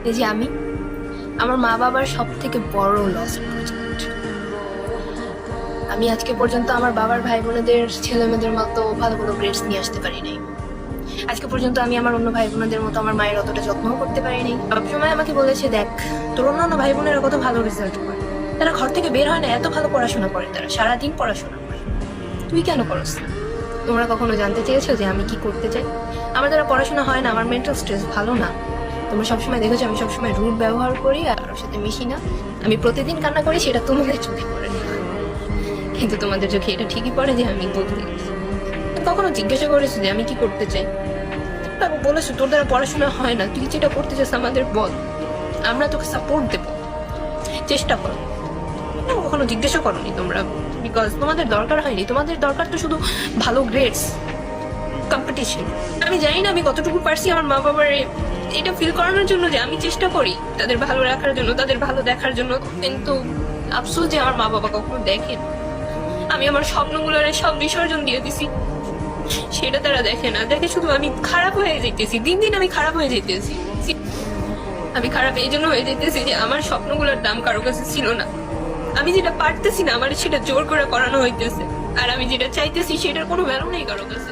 এই যে আমি আমার মা বাবার সব থেকে বড় লস প্রজেক্ট। আমি আজকে পর্যন্ত আমার বাবার ভাই বোনেদের ছেলে মেয়েদের মতো ভালো কোনো গ্রেডস নিয়ে আসতে পারি নাই। আজকে পর্যন্ত আমি আমার অন্য ভাই বোনেদের মতো আমার মায়ের অতটা যত্নও করতে পারিনি। সবসময় আমাকে বলেছে, দেখ তোর অন্য ভাই বোনেরা কত ভালো রেজাল্ট করে, তারা ঘর থেকে বের হয় না, এত ভালো পড়াশোনা করে, তারা সারাদিন পড়াশোনা করে, তুই কেন করস না? তোমরা কখনো জানতে চেয়েছো যে আমি কি করতে চাই? আমার দ্বারা পড়াশোনা হয় না, আমার মেন্টাল স্ট্রেস ভালো না। তোমরা সবসময় দেখেছো আমি সবসময় রুট ব্যবহার করি আর ওর সাথে মিশি না। আমি প্রতিদিন কান্না করি, সেটা তোমাদের চোখে পড়ে না, কিন্তু তোমাদের চোখে এটা ঠিকই পড়ে যে আমি বদলে গেছি। কখনো জিজ্ঞাসা করেছো যে আমি কি করতে চাই? তারপর বলেছো তোর দ্বারা পড়াশোনা হয় না, তুই যেটা করতে চাস আমাদের বল, আমরা তোকে সাপোর্ট দেবো, চেষ্টা করো। কখনো জিজ্ঞাসা করোনি তোমরা, বিকজ তোমাদের দরকার হয়নি। তোমাদের দরকার তো শুধু ভালো গ্রেডস, কম্পিটিশন। আমি জানি না আমি কতটুকু পারছি আমার মা বাবার এটা ফিল করানোর জন্য যে আমি চেষ্টা করি তাদের ভালো রাখার জন্য, তাদের ভালো দেখার জন্য, কিন্তু আফসোস যে আমার মা বাবা কখনো দেখেন। আমি আমার স্বপ্নগুলোর সব বিসর্জন দিয়ে দিছি, সেটা তারা দেখে না, দেখে শুধু আমি খারাপ হয়ে যেতেছি, দিন দিন আমি খারাপ হয়ে যেতেছি। আমি খারাপ এই জন্য হয়ে যেতেছি যে আমার স্বপ্নগুলোর দাম কারো কাছে ছিল না। আমি যেটা পারতেছি না আমার সেটা জোর করে করানো হইতেছে, আর আমি যেটা চাইতেছি সেটার কোনো ভ্যালু নেই কারো কাছে।